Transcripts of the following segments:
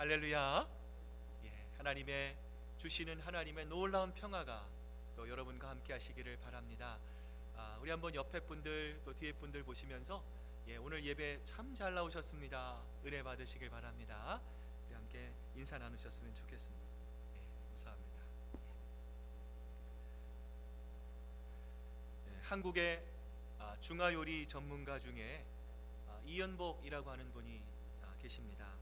할렐루야. 하나님의 주시는 하나님의 놀라운 평화가 또 여러분과 함께 하시기를 바랍니다. 우리 한번 옆에 분들 또 뒤에 분들 보시면서 오늘 예배 참 잘 나오셨습니다. 은혜 받으시길 바랍니다. 우리 함께 인사 나누셨으면 좋겠습니다. 감사합니다. 한국의 중화요리 전문가 중에 이연복이라고 하는 분이 계십니다.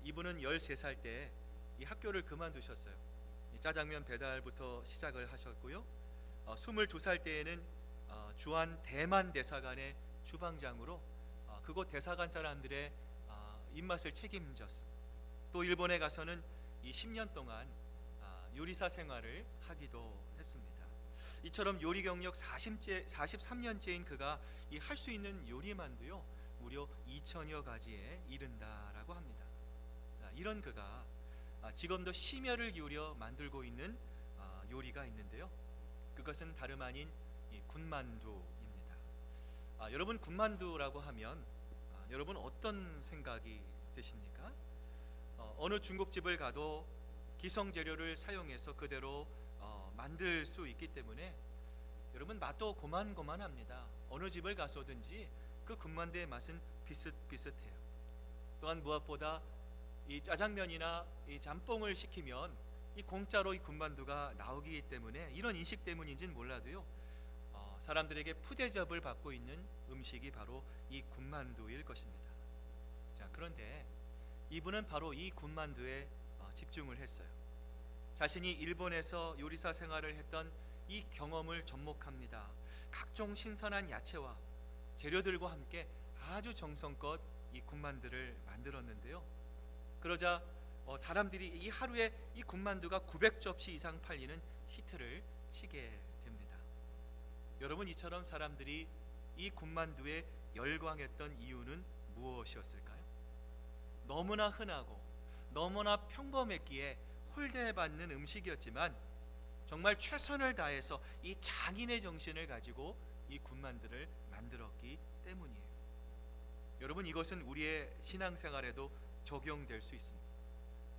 이분은 13살 때 이 학교를 그만두셨어요. 이 짜장면 배달부터 시작을 하셨고요. 22살 때에는 주한 대만 대사관의 주방장으로 그곳 대사관 사람들의 입맛을 책임졌습니다. 또 일본에 가서는 이 10년 동안 요리사 생활을 하기도 했습니다. 이처럼 요리 경력 43년째인 그가 할 수 있는 요리만도요 무려 2,000여 가지에 이른다라고 합니다. 이런 그가 지금도 심혈을 기울여 만들고 있는 요리가 있는데요. 그것은 다름 아닌 이 군만두입니다. 여러분, 군만두라고 하면 여러분 어떤 생각이 드십니까? 어느 중국집을 가도 기성 재료를 사용해서 그대로 만들 수 있기 때문에 여러분 맛도 고만고만합니다. 어느 집을 가서든지 그 군만두의 맛은 비슷비슷해요. 또한 무엇보다 이 짜장면이나 이 짬뽕을 시키면 이 공짜로 이 군만두가 나오기 때문에 이런 인식 때문인지는 몰라도요 사람들에게 푸대접을 받고 있는 음식이 바로 이 군만두일 것입니다. 자, 그런데 이분은 바로 이 군만두에 집중을 했어요. 자신이 일본에서 요리사 생활을 했던 이 경험을 접목합니다. 각종 신선한 야채와 재료들과 함께 아주 정성껏 이 군만두를 만들었는데요. 그러자 사람들이 이 하루에 이 군만두가 900접시 이상 팔리는 히트를 치게 됩니다. 여러분, 이처럼 사람들이 이 군만두에 열광했던 이유는 무엇이었을까요? 너무나 흔하고 너무나 평범했기에 홀대받는 음식이었지만 정말 최선을 다해서 이 장인의 정신을 가지고 이 군만두를 만들었기 때문이에요. 여러분, 이것은 우리의 신앙생활에도 적용될 수 있습니다.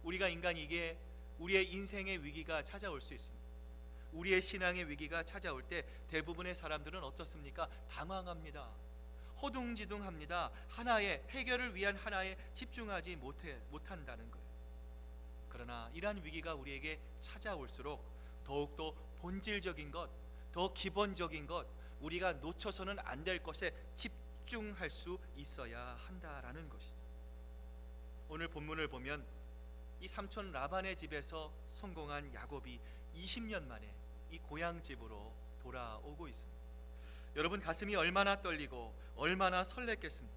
우리가 인간이기에 우리의 인생의 위기가 찾아올 수 있습니다. 우리의 신앙의 위기가 찾아올 때 대부분의 사람들은 어떻습니까? 당황합니다. 허둥지둥합니다. 하나의 해결을 위한 하나에 집중하지 못한다는 거예요. 그러나 이러한 위기가 우리에게 찾아올수록 더욱더 본질적인 것, 더 기본적인 것, 우리가 놓쳐서는 안 될 것에 집중할 수 있어야 한다라는 것이죠. 오늘 본문을 보면 이 삼촌 라반의 집에서 성공한 야곱이 20년 만에 이 고향 집으로 돌아오고 있습니다. 여러분, 가슴이 얼마나 떨리고 얼마나 설렜겠습니까?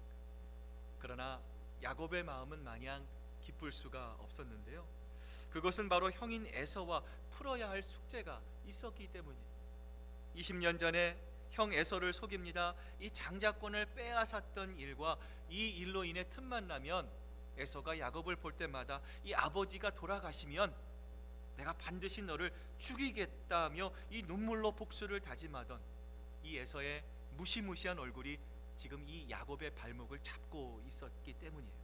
그러나 야곱의 마음은 마냥 기쁠 수가 없었는데요. 그것은 바로 형인 에서와 풀어야 할 숙제가 있었기 때문이에요. 20년 전에 형 에서를 속입니다. 이 장자권을 빼앗았던 일과 이 일로 인해 틈만 나면 에서가 야곱을 볼 때마다 이 아버지가 돌아가시면 내가 반드시 너를 죽이겠다며 이 눈물로 복수를 다짐하던 이 에서의 무시무시한 얼굴이 지금 이 야곱의 발목을 잡고 있었기 때문이에요.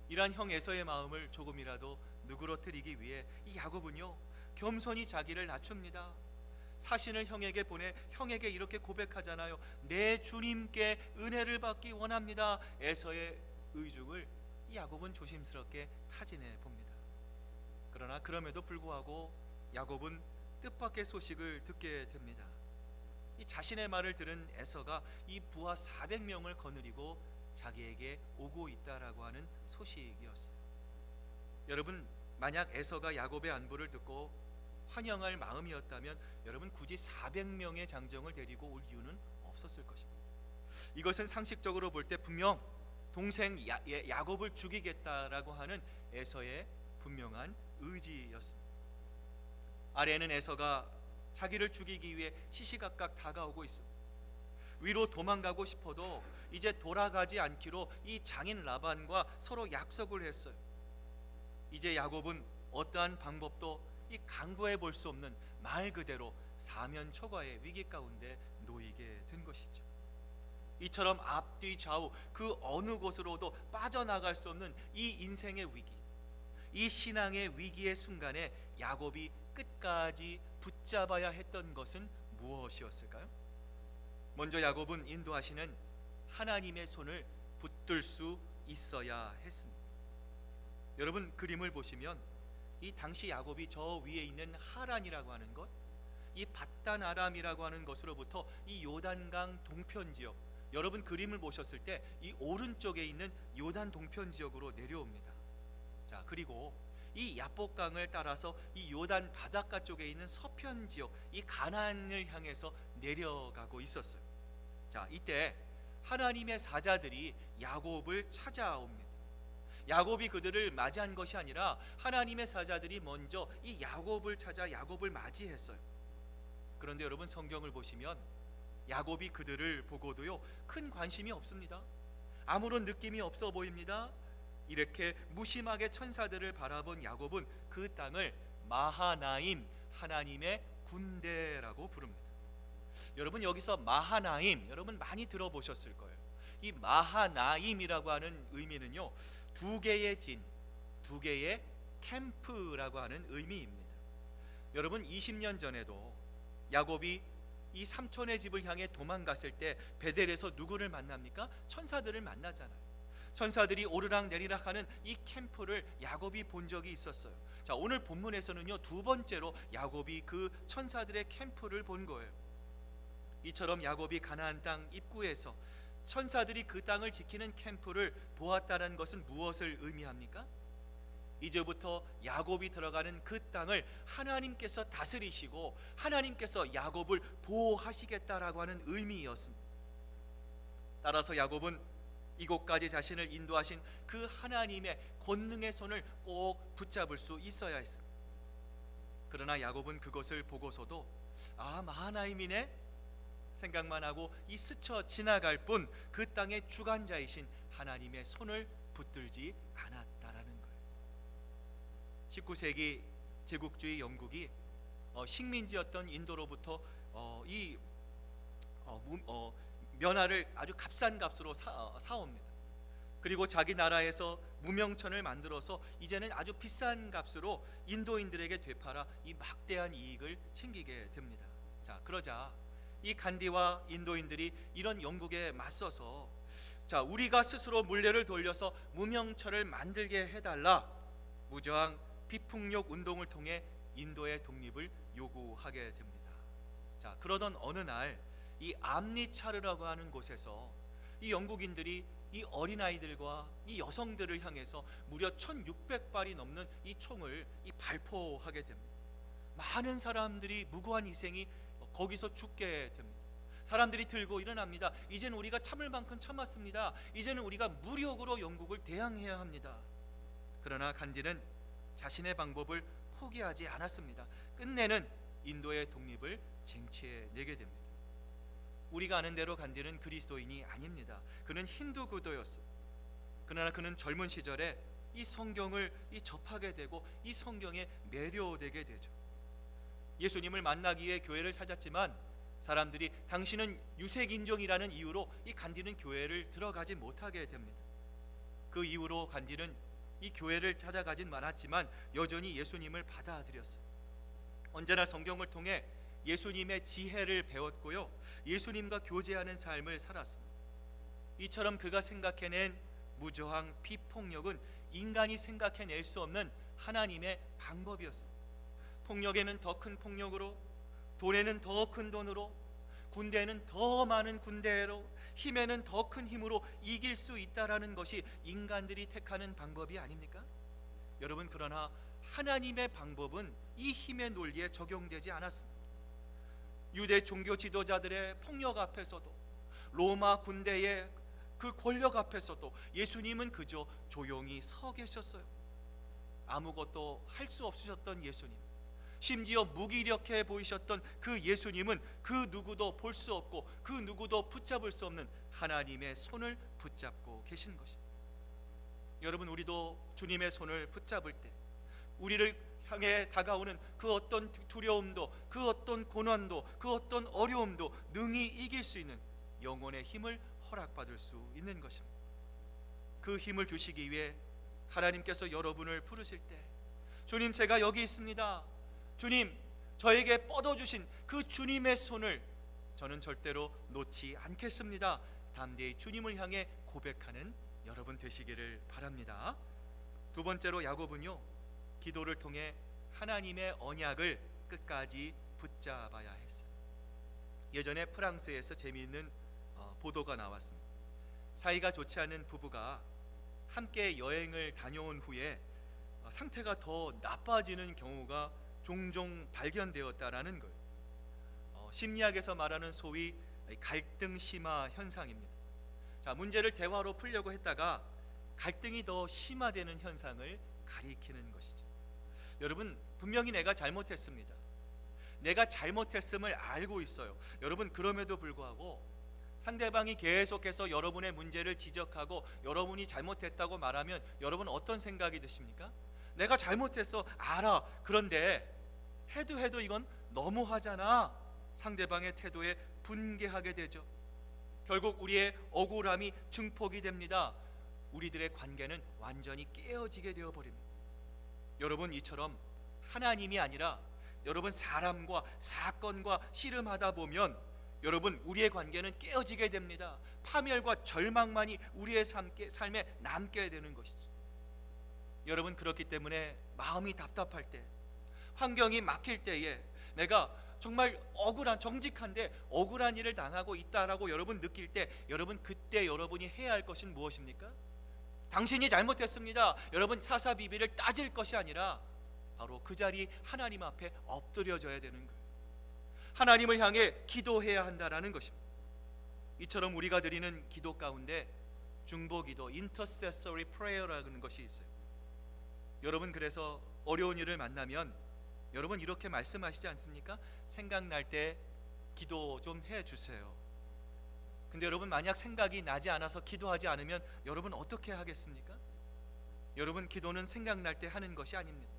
이러한 형 에서의 마음을 조금이라도 누그러뜨리기 위해 이 야곱은요 겸손히 자기를 낮춥니다. 사신을 형에게 보내 형에게 이렇게 고백하잖아요. 내 주님께 은혜를 받기 원합니다. 에서의 의중을 이 야곱은 조심스럽게 타진해 봅니다. 그러나 그럼에도 불구하고 야곱은 뜻밖의 소식을 듣게 됩니다. 이 자신의 말을 들은 에서가 이 부하 400명을 거느리고 자기에게 오고 있다라고 하는 소식이었어요. 여러분, 만약 에서가 야곱의 안부를 듣고 환영할 마음이었다면 여러분 굳이 400명의 장정을 데리고 올 이유는 없었을 것입니다. 이것은 상식적으로 볼 때 분명 동생 야곱을 죽이겠다라고 하는 에서의 분명한 의지였습니다. 아래에는 에서가 자기를 죽이기 위해 시시각각 다가오고 있습니다. 위로 도망가고 싶어도 이제 돌아가지 않기로 이 장인 라반과 서로 약속을 했어요. 이제 야곱은 어떠한 방법도 이 강구해 볼 수 없는 말 그대로 사면초가의 위기 가운데 놓이게 된 것이죠. 이처럼 앞뒤 좌우 그 어느 곳으로도 빠져나갈 수 없는 이 인생의 위기, 이 신앙의 위기의 순간에 야곱이 끝까지 붙잡아야 했던 것은 무엇이었을까요? 먼저 야곱은 인도하시는 하나님의 손을 붙들 수 있어야 했습니다. 여러분, 그림을 보시면 이 당시 야곱이 저 위에 있는 하란이라고 하는 것, 이 밧단 아람이라고 하는 것으로부터 이 요단강 동편 지역, 여러분 그림을 보셨을 때 이 오른쪽에 있는 요단 동편 지역으로 내려옵니다. 자, 그리고 이 야복강을 따라서 이 요단 바닷가 쪽에 있는 서편 지역, 이 가나안을 향해서 내려가고 있었어요. 자, 이때 하나님의 사자들이 야곱을 찾아옵니다. 야곱이 그들을 맞이한 것이 아니라 하나님의 사자들이 먼저 이 야곱을 찾아 야곱을 맞이했어요. 그런데 여러분, 성경을 보시면 야곱이 그들을 보고도요 큰 관심이 없습니다. 아무런 느낌이 없어 보입니다. 이렇게 무심하게 천사들을 바라본 야곱은 그 땅을 마하나임, 하나님의 군대라고 부릅니다. 여러분, 여기서 마하나임, 여러분 많이 들어보셨을 거예요. 이 마하나임이라고 하는 의미는요, 두 개의 진, 두 개의 캠프라고 하는 의미입니다. 여러분, 20년 전에도 야곱이 이 삼촌의 집을 향해 도망갔을 때 베델에서 누구를 만납니까? 천사들을 만나잖아요. 천사들이 오르락 내리락 하는 이 캠프를 야곱이 본 적이 있었어요. 자, 오늘 본문에서는요 두 번째로 야곱이 그 천사들의 캠프를 본 거예요. 이처럼 야곱이 가나안 땅 입구에서 천사들이 그 땅을 지키는 캠프를 보았다는 것은 무엇을 의미합니까? 이제부터 야곱이 들어가는 그 땅을 하나님께서 다스리시고 하나님께서 야곱을 보호하시겠다라고 하는 의미였습니다. 따라서 야곱은 이곳까지 자신을 인도하신 그 하나님의 권능의 손을 꼭 붙잡을 수 있어야 했습니다. 그러나 야곱은 그것을 보고서도 마하나임이네 생각만 하고 이 스쳐 지나갈 뿐 그 땅의 주관자이신 하나님의 손을 붙들지 않았다라는 거예요. 19세기 제국주의 영국이 식민지였던 인도로부터 면화를 아주 값싼 값으로 사옵니다. 그리고 자기 나라에서 무명천을 만들어서 이제는 아주 비싼 값으로 인도인들에게 되팔아 이 막대한 이익을 챙기게 됩니다. 자, 그러자 이 간디와 인도인들이 이런 영국에 맞서서 자, 우리가 스스로 물레를 돌려서 무명천을 만들게 해달라, 무저항 비폭력 운동을 통해 인도의 독립을 요구하게 됩니다. 자, 그러던 어느 날 이 암리차르라고 하는 곳에서 이 영국인들이 이 어린아이들과 이 여성들을 향해서 무려 1600발이 넘는 이 총을 발포하게 됩니다. 많은 사람들이 무고한 희생이 거기서 죽게 됩니다. 사람들이 들고 일어납니다. 이제는 우리가 참을 만큼 참았습니다. 이제는 우리가 무력으로 영국을 대항해야 합니다. 그러나 간디는 자신의 방법을 포기하지 않았습니다. 끝내는 인도의 독립을 쟁취해내게 됩니다. 우리가 아는 대로 간디는 그리스도인이 아닙니다. 그는 힌두교도였어요. 그러나 그는 젊은 시절에 이 성경을 접하게 되고 이 성경에 매료되게 되죠. 예수님을 만나기 위해 교회를 찾았지만 사람들이 당신은 유색인종이라는 이유로 이 간디는 교회를 들어가지 못하게 됩니다. 그 이후로 간디는 이 교회를 찾아가진 않았지만 여전히 예수님을 받아들였어요. 언제나 성경을 통해 예수님의 지혜를 배웠고요, 예수님과 교제하는 삶을 살았습니다. 이처럼 그가 생각해낸 무저항 비폭력은 인간이 생각해낼 수 없는 하나님의 방법이었습니다. 폭력에는 더 큰 폭력으로, 돈에는 더 큰 돈으로, 군대에는 더 많은 군대로, 힘에는 더 큰 힘으로 이길 수 있다라는 것이 인간들이 택하는 방법이 아닙니까? 여러분, 그러나 하나님의 방법은 이 힘의 논리에 적용되지 않았습니다. 유대 종교 지도자들의 폭력 앞에서도, 로마 군대의 그 권력 앞에서도 예수님은 그저 조용히 서 계셨어요. 아무것도 할 수 없으셨던 예수님, 심지어 무기력해 보이셨던 그 예수님은 그 누구도 볼 수 없고 그 누구도 붙잡을 수 없는 하나님의 손을 붙잡고 계신 것입니다. 여러분, 우리도 주님의 손을 붙잡을 때 우리를 향해 다가오는 그 어떤 두려움도, 그 어떤 고난도, 그 어떤 어려움도 능히 이길 수 있는 영혼의 힘을 허락받을 수 있는 것입니다. 그 힘을 주시기 위해 하나님께서 여러분을 부르실 때, 주님 제가 여기 있습니다, 주님 저에게 뻗어주신 그 주님의 손을 저는 절대로 놓지 않겠습니다, 담대히 주님을 향해 고백하는 여러분 되시기를 바랍니다. 두 번째로 야곱은요, 기도를 통해 하나님의 언약을 끝까지 붙잡아야 했어요. 예전에 프랑스에서 재미있는 보도가 나왔습니다. 사이가 좋지 않은 부부가 함께 여행을 다녀온 후에 상태가 더 나빠지는 경우가 종종 발견되었다라는 거예요. 심리학에서 말하는 소위 갈등 심화 현상입니다. 자, 문제를 대화로 풀려고 했다가 갈등이 더 심화되는 현상을 가리키는 것이죠. 여러분, 분명히 내가 잘못했습니다. 내가 잘못했음을 알고 있어요. 여러분, 그럼에도 불구하고 상대방이 계속해서 여러분의 문제를 지적하고 여러분이 잘못했다고 말하면 여러분 어떤 생각이 드십니까? 내가 잘못했어, 알아. 그런데 해도 이건 너무하잖아. 상대방의 태도에 분개하게 되죠. 결국 우리의 억울함이 증폭이 됩니다. 우리들의 관계는 완전히 깨어지게 되어버립니다. 여러분, 이처럼 하나님이 아니라 여러분 사람과 사건과 씨름하다 보면 여러분 우리의 관계는 깨어지게 됩니다. 파멸과 절망만이 우리의 삶에 남게 되는 것이죠. 여러분, 그렇기 때문에 마음이 답답할 때, 환경이 막힐 때에 내가 정말 정직한데 억울한 일을 당하고 있다라고 여러분 느낄 때, 여러분 그때 여러분이 해야 할 것은 무엇입니까? 당신이 잘못했습니다, 여러분 사사비비를 따질 것이 아니라 바로 그 자리 하나님 앞에 엎드려져야 되는 거예요. 하나님을 향해 기도해야 한다라는 것입니다. 이처럼 우리가 드리는 기도 가운데 중보기도, intercessory prayer라는 것이 있어요. 여러분, 그래서 어려운 일을 만나면 여러분 이렇게 말씀하시지 않습니까? 생각날 때 기도 좀 해주세요. 근데 여러분, 만약 생각이 나지 않아서 기도하지 않으면 여러분 어떻게 하겠습니까? 여러분, 기도는 생각날 때 하는 것이 아닙니다.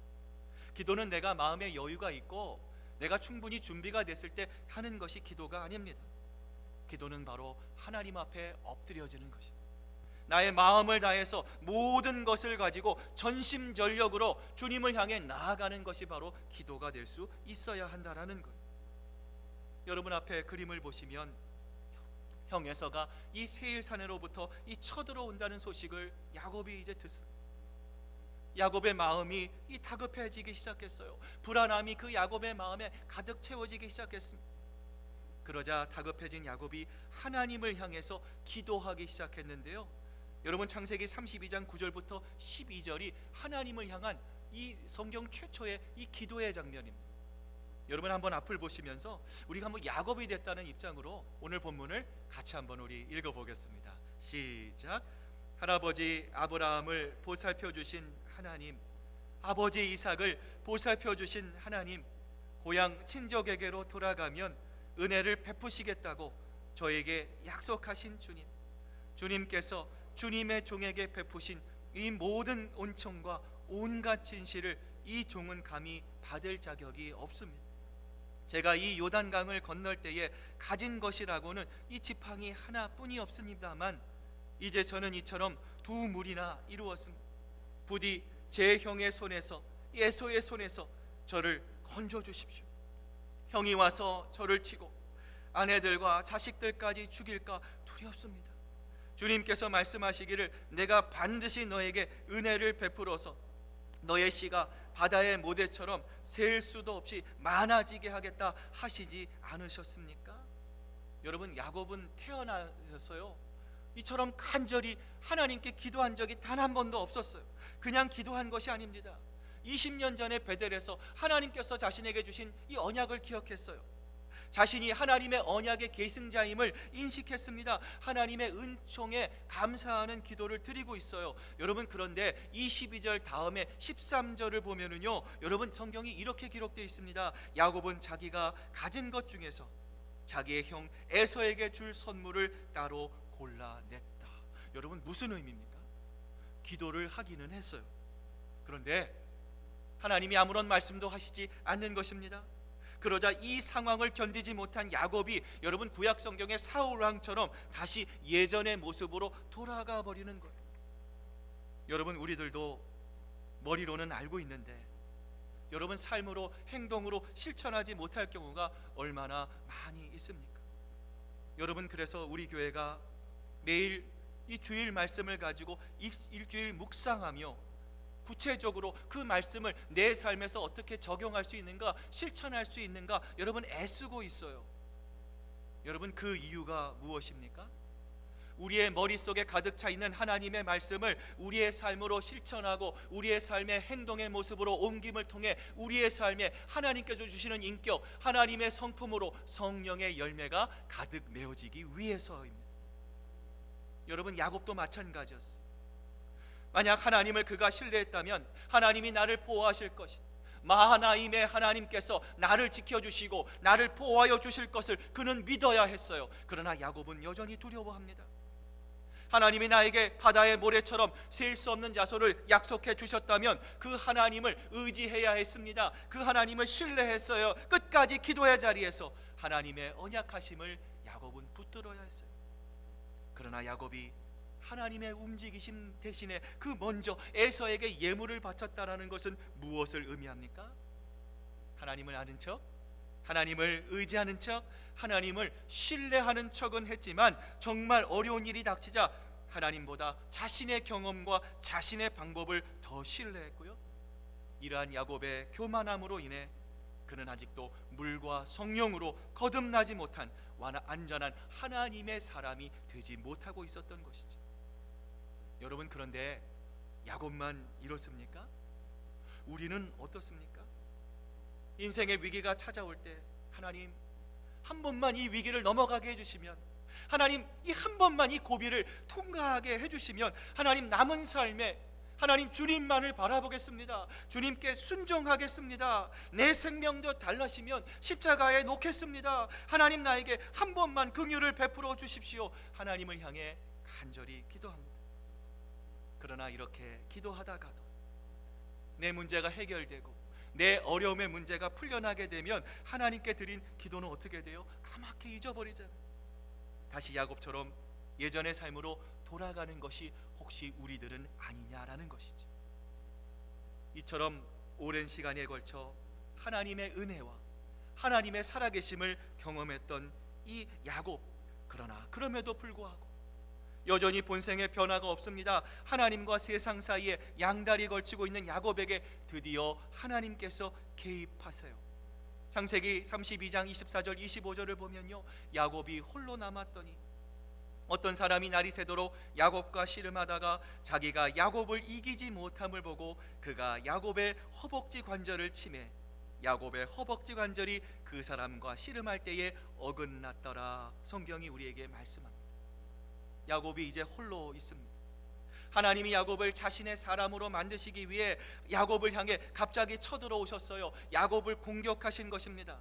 기도는 내가 마음에 여유가 있고 내가 충분히 준비가 됐을 때 하는 것이 기도가 아닙니다. 기도는 바로 하나님 앞에 엎드려지는 것입니다. 나의 마음을 다해서 모든 것을 가지고 전심전력으로 주님을 향해 나아가는 것이 바로 기도가 될 수 있어야 한다라는 거예요. 여러분 앞에 그림을 보시면 형 에서가 이 세일산으로부터 이 쳐들어온다는 소식을 야곱이 이제 듣습니다. 야곱의 마음이 이 다급해지기 시작했어요. 불안함이 그 야곱의 마음에 가득 채워지기 시작했습니다. 그러자 다급해진 야곱이 하나님을 향해서 기도하기 시작했는데요, 여러분 창세기 32장 9절부터 12절이 하나님을 향한 이 성경 최초의 이 기도의 장면입니다. 여러분 한번 앞을 보시면서 우리가 한번 야곱이 됐다는 입장으로 오늘 본문을 같이 한번 우리 읽어보겠습니다. 시작. 할아버지 아브라함을 보살펴 주신 하나님, 아버지 이삭을 보살펴 주신 하나님, 고향 친족에게로 돌아가면 은혜를 베푸시겠다고 저에게 약속하신 주님, 주님께서 주님의 종에게 베푸신 이 모든 온천과 온갖 진실을 이 종은 감히 받을 자격이 없습니다. 제가 이 요단강을 건널 때에 가진 것이라고는 이 지팡이 하나뿐이 없습니다만 이제 저는 이처럼 두 무리나 이루었습니다. 부디 제 형의 손에서, 에서의 손에서 저를 건져 주십시오. 형이 와서 저를 치고 아내들과 자식들까지 죽일까 두렵습니다. 주님께서 말씀하시기를 내가 반드시 너에게 은혜를 베풀어서 너의 씨가 바다의 모래처럼 셀 수도 없이 많아지게 하겠다 하시지 않으셨습니까? 여러분, 야곱은 태어나서요 이처럼 간절히 하나님께 기도한 적이 단 한 번도 없었어요. 그냥 기도한 것이 아닙니다. 20년 전에 베델에서 하나님께서 자신에게 주신 이 언약을 기억했어요. 자신이 하나님의 언약의 계승자임을 인식했습니다. 하나님의 은총에 감사하는 기도를 드리고 있어요. 여러분, 그런데 22절 다음에 13절을 보면은요, 여러분 성경이 이렇게 기록되어 있습니다. 야곱은 자기가 가진 것 중에서 자기의 형 에서에게 줄 선물을 따로 골라냈다. 여러분, 무슨 의미입니까? 기도를 하기는 했어요. 그런데 하나님이 아무런 말씀도 하시지 않는 것입니다. 그러자 이 상황을 견디지 못한 야곱이 여러분 구약 성경의 사울 왕처럼 다시 예전의 모습으로 돌아가 버리는 거예요. 여러분 우리들도 머리로는 알고 있는데 여러분 삶으로 행동으로 실천하지 못할 경우가 얼마나 많이 있습니까? 여러분 그래서 우리 교회가 매일 이 주일 말씀을 가지고 일주일 묵상하며 구체적으로 그 말씀을 내 삶에서 어떻게 적용할 수 있는가, 실천할 수 있는가 여러분 애쓰고 있어요. 여러분 그 이유가 무엇입니까? 우리의 머릿속에 가득 차 있는 하나님의 말씀을 우리의 삶으로 실천하고 우리의 삶의 행동의 모습으로 옮김을 통해 우리의 삶에 하나님께서 주시는 인격, 하나님의 성품으로 성령의 열매가 가득 메워지기 위해서입니다. 여러분 야곱도 마찬가지였어요. 만약 하나님을 그가 신뢰했다면 하나님이 나를 보호하실 것이다, 마하나임의 하나님께서 나를 지켜주시고 나를 보호하여 주실 것을 그는 믿어야 했어요. 그러나 야곱은 여전히 두려워합니다. 하나님이 나에게 바다의 모래처럼 셀 수 없는 자손을 약속해 주셨다면 그 하나님을 의지해야 했습니다. 그 하나님을 신뢰했어요. 끝까지 기도의 자리에서 하나님의 언약하심을 야곱은 붙들어야 했어요. 그러나 야곱이 하나님의 움직이심 대신에 그 먼저 에서에게 예물을 바쳤다라는 것은 무엇을 의미합니까? 하나님을 아는 척, 하나님을 의지하는 척, 하나님을 신뢰하는 척은 했지만 정말 어려운 일이 닥치자 하나님보다 자신의 경험과 자신의 방법을 더 신뢰했고요. 이러한 야곱의 교만함으로 인해 그는 아직도 물과 성령으로 거듭나지 못한 완전한 하나님의 사람이 되지 못하고 있었던 것이죠. 여러분 그런데 야곱만 이렇습니까? 우리는 어떻습니까? 인생의 위기가 찾아올 때 하나님 한 번만 이 위기를 넘어가게 해주시면, 하나님 이 한 번만 이 고비를 통과하게 해주시면 하나님 남은 삶에 하나님 주님만을 바라보겠습니다, 주님께 순종하겠습니다, 내 생명도 달라시면 십자가에 놓겠습니다, 하나님 나에게 한 번만 긍휼을 베풀어 주십시오, 하나님을 향해 간절히 기도합니다. 그러나 이렇게 기도하다가도 내 문제가 해결되고 내 어려움의 문제가 풀려나게 되면 하나님께 드린 기도는 어떻게 돼요? 까맣게 잊어버리잖아요. 다시 야곱처럼 예전의 삶으로 돌아가는 것이 혹시 우리들은 아니냐라는 것이죠. 이처럼 오랜 시간에 걸쳐 하나님의 은혜와 하나님의 살아계심을 경험했던 이 야곱, 그러나 그럼에도 불구하고 여전히 본생의 변화가 없습니다. 하나님과 세상 사이에 양다리 걸치고 있는 야곱에게 드디어 하나님께서 개입하세요. 창세기 32장 24절 25절을 보면요, 야곱이 홀로 남았더니 어떤 사람이 날이 새도록 야곱과 씨름하다가 자기가 야곱을 이기지 못함을 보고 그가 야곱의 허벅지 관절을 치매 야곱의 허벅지 관절이 그 사람과 씨름할 때에 어긋났더라. 성경이 우리에게 말씀합니다. 야곱이 이제 홀로 있습니다. 하나님이 야곱을 자신의 사람으로 만드시기 위해 야곱을 향해 갑자기 쳐들어오셨어요. 야곱을 공격하신 것입니다.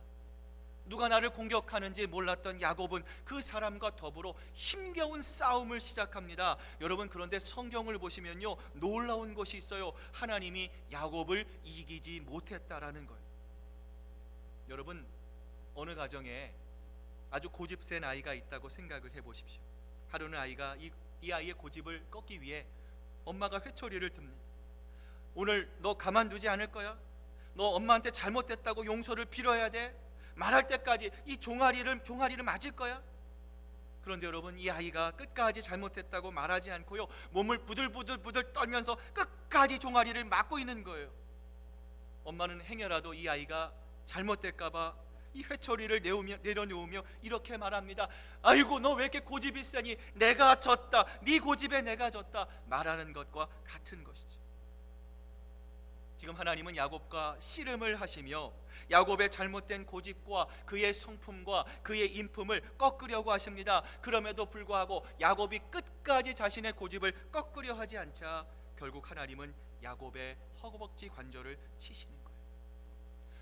누가 나를 공격하는지 몰랐던 야곱은 그 사람과 더불어 힘겨운 싸움을 시작합니다. 여러분 그런데 성경을 보시면요, 놀라운 것이 있어요. 하나님이 야곱을 이기지 못했다라는 거예요. 여러분 어느 가정에 아주 고집센 아이가 있다고 생각을 해보십시오. 하루는 아이가 이 아이의 고집을 꺾기 위해 엄마가 회초리를 듭니다. 오늘 너 가만두지 않을 거야? 너 엄마한테 잘못됐다고 용서를 빌어야 돼? 말할 때까지 이 종아리를 맞을 거야? 그런데 여러분 이 아이가 끝까지 잘못했다고 말하지 않고요, 몸을 부들부들 떨면서 끝까지 종아리를 맞고 있는 거예요. 엄마는 행여라도 이 아이가 잘못될까봐 이 회초리를 내려놓으며 이렇게 말합니다. 아이고 너 왜 이렇게 고집이 세니? 내가 졌다, 네 고집에 내가 졌다 말하는 것과 같은 것이죠. 지금 하나님은 야곱과 씨름을 하시며 야곱의 잘못된 고집과 그의 성품과 그의 인품을 꺾으려고 하십니다. 그럼에도 불구하고 야곱이 끝까지 자신의 고집을 꺾으려 하지 않자 결국 하나님은 야곱의 허벅지 관절을 치시는 거예요.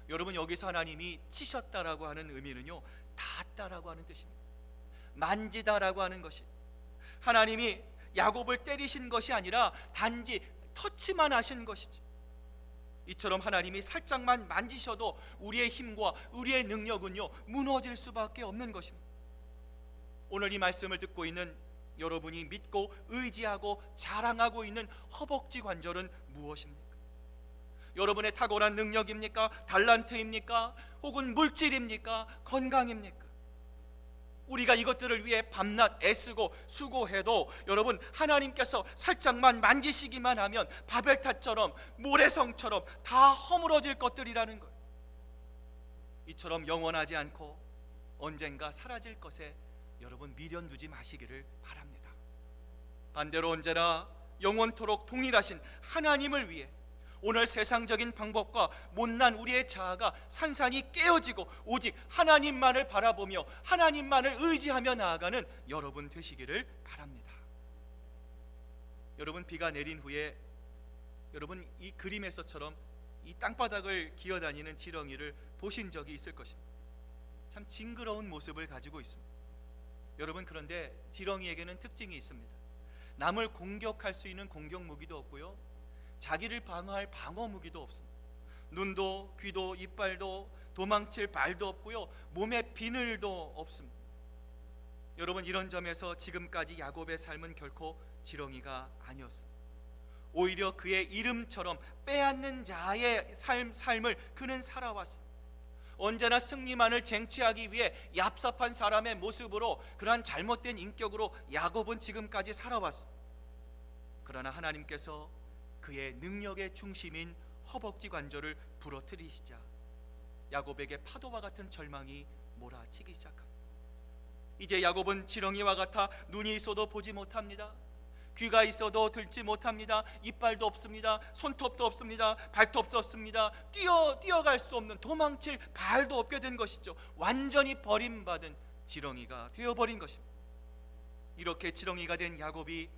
여러분 여기서 하나님이 치셨다라고 하는 의미는요, 닿았다라고 하는 뜻입니다. 만지다라고 하는 것이, 하나님이 야곱을 때리신 것이 아니라 단지 터치만 하신 것이죠. 이처럼 하나님이 살짝만 만지셔도 우리의 힘과 우리의 능력은요 무너질 수밖에 없는 것입니다. 오늘 이 말씀을 듣고 있는 여러분이 믿고 의지하고 자랑하고 있는 허벅지 관절은 무엇입니까? 여러분의 탁월한 능력입니까? 달란트입니까? 혹은 물질입니까? 건강입니까? 우리가 이것들을 위해 밤낮 애쓰고 수고해도 여러분, 하나님께서 살짝만 만지시기만 하면 바벨탑처럼 모래성처럼 다 허물어질 것들이라는 것. 이처럼 영원하지 않고 언젠가 사라질 것에 여러분 미련 두지 마시기를 바랍니다. 반대로 언제나 영원토록 동일하신 하나님을 위해 오늘 세상적인 방법과 못난 우리의 자아가 산산이 깨어지고 오직 하나님만을 바라보며 하나님만을 의지하며 나아가는 여러분 되시기를 바랍니다. 여러분, 비가 내린 후에 여러분 이 그림에서처럼 이 땅바닥을 기어다니는 지렁이를 보신 적이 있을 것입니다. 참 징그러운 모습을 가지고 있습니다. 여러분, 그런데 지렁이에게는 특징이 있습니다. 남을 공격할 수 있는 공격 무기도 없고요, 자기를 방어할 방어 무기도 없습니다. 눈도 귀도 이빨도 도망칠 발도 없고요, 몸에 비늘도 없습니다. 여러분, 이런 점에서 지금까지 야곱의 삶은 결코 지렁이가 아니었습니다. 오히려 그의 이름처럼 빼앗는 자의 삶을 그는 살아왔습니다. 언제나 승리만을 쟁취하기 위해 얍삽한 사람의 모습으로, 그러한 잘못된 인격으로 야곱은 지금까지 살아왔습니다. 그러나 하나님께서 그의 능력의 중심인 허벅지 관절을 부러뜨리시자 야곱에게 파도와 같은 절망이 몰아치기 시작합니다. 이제 야곱은 지렁이와 같아 눈이 있어도 보지 못합니다. 귀가 있어도 듣지 못합니다. 이빨도 없습니다. 손톱도 없습니다. 발톱도 없습니다. 뛰어갈 수 없는, 도망칠 발도 없게 된 것이죠. 완전히 버림받은 지렁이가 되어버린 것입니다. 이렇게 지렁이가 된 야곱이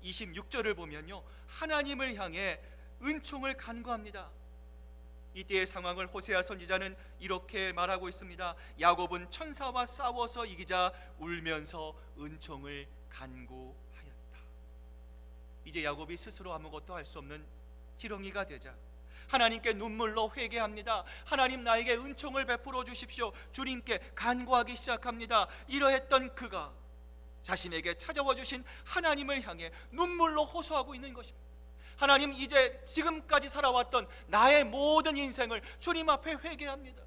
26절을 보면요, 하나님을 향해 은총을 간구합니다. 이때의 상황을 호세아 선지자는 이렇게 말하고 있습니다. 야곱은 천사와 싸워서 이기자 울면서 은총을 간구하였다. 이제 야곱이 스스로 아무것도 할 수 없는 지렁이가 되자 하나님께 눈물로 회개합니다. 하나님, 나에게 은총을 베풀어 주십시오. 주님께 간구하기 시작합니다. 이러했던 그가 자신에게 찾아와 주신 하나님을 향해 눈물로 호소하고 있는 것입니다. 하나님, 이제 지금까지 살아왔던 나의 모든 인생을 주님 앞에 회개합니다.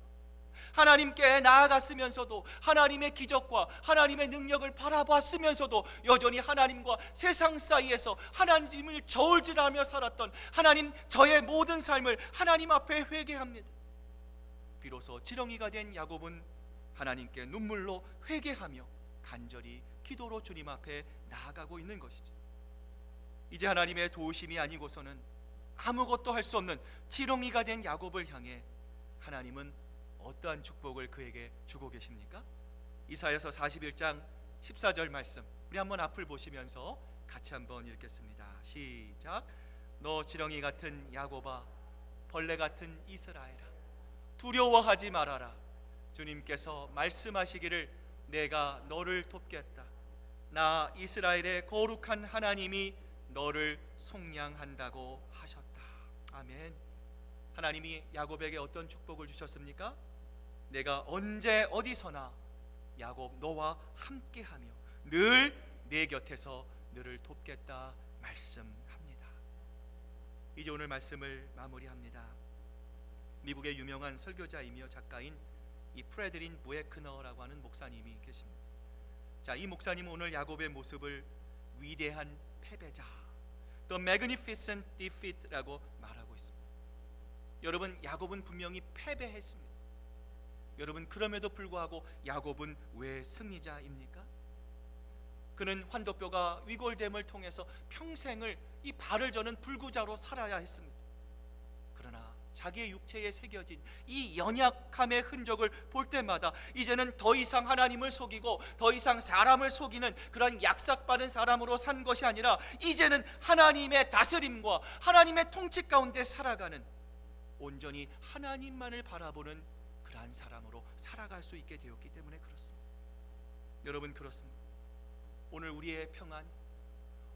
하나님께 나아갔으면서도, 하나님의 기적과 하나님의 능력을 바라봤으면서도 여전히 하나님과 세상 사이에서 하나님을 저울질하며 살았던 하나님, 저의 모든 삶을 하나님 앞에 회개합니다. 비로소 지렁이가 된 야곱은 하나님께 눈물로 회개하며 간절히 기도로 주님 앞에 나아가고 있는 것이죠. 이제 하나님의 도우심이 아니고서는 아무것도 할 수 없는 지렁이가 된 야곱을 향해 하나님은 어떠한 축복을 그에게 주고 계십니까? 이사야서 41장 14절 말씀, 우리 한번 앞을 보시면서 같이 한번 읽겠습니다. 시작. 너 지렁이 같은 야곱아, 벌레 같은 이스라엘아, 두려워하지 말아라. 주님께서 말씀하시기를 내가 너를 돕겠다. 나 이스라엘의 거룩한 하나님이 너를 속량한다고 하셨다. 아멘. 하나님이 야곱에게 어떤 축복을 주셨습니까? 내가 언제 어디서나 야곱 너와 함께하며 늘 내 곁에서 너를 돕겠다 말씀합니다. 이제 오늘 말씀을 마무리합니다. 미국의 유명한 설교자이며 작가인 이 프레드린 부에크너라고 하는 목사님이 계십니다. 자, 이 목사님은 오늘 야곱의 모습을 위대한 패배자, The Magnificent Defeat라고 말하고 있습니다. 여러분, 야곱은 분명히 패배했습니다. 여러분, 그럼에도 불구하고 야곱은 왜 승리자입니까? 그는 환도뼈가 위골됨을 통해서 평생을 이 발을 저는 불구자로 살아야 했습니다. 그러나 자기의 육체에 새겨진 이 연약함의 흔적을 볼 때마다 이제는 더 이상 하나님을 속이고 더 이상 사람을 속이는 그런 약삭빠른 사람으로 산 것이 아니라 이제는 하나님의 다스림과 하나님의 통치 가운데 살아가는, 온전히 하나님만을 바라보는 그러한 사람으로 살아갈 수 있게 되었기 때문에 그렇습니다. 여러분, 그렇습니다. 오늘 우리의 평안,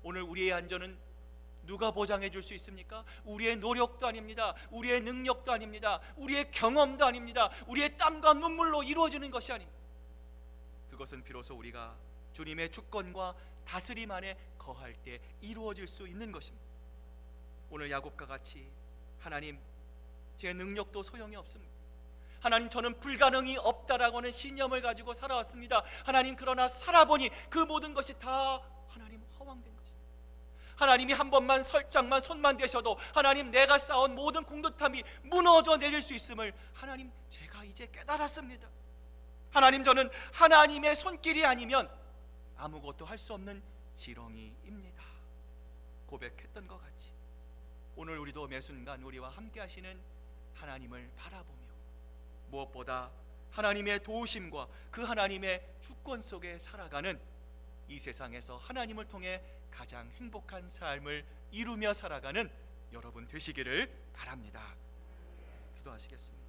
오늘 우리의 안전은 누가 보장해 줄 수 있습니까? 우리의 노력도 아닙니다. 우리의 능력도 아닙니다. 우리의 경험도 아닙니다. 우리의 땀과 눈물로 이루어지는 것이 아닙니다. 그것은 비로소 우리가 주님의 주권과 다스림 안에 거할 때 이루어질 수 있는 것입니다. 오늘 야곱과 같이 하나님, 제 능력도 소용이 없습니다. 하나님, 저는 불가능이 없다라고 하는 신념을 가지고 살아왔습니다. 하나님, 그러나 살아보니 그 모든 것이 다 하나님 허황된 것입니다. 하나님이 한 번만 살짝만 손만 대셔도 하나님, 내가 쌓은 모든 공덕함이 무너져 내릴 수 있음을 하나님, 제가 이제 깨달았습니다. 하나님, 저는 하나님의 손길이 아니면 아무것도 할 수 없는 지렁이입니다. 고백했던 것 같이 오늘 우리도 매 순간 우리와 함께 하시는 하나님을 바라보며 무엇보다 하나님의 도우심과 그 하나님의 주권 속에 살아가는 이 세상에서 하나님을 통해 가장 행복한 삶을 이루며 살아가는 여러분 되시기를 바랍니다. 기도하시겠습니다.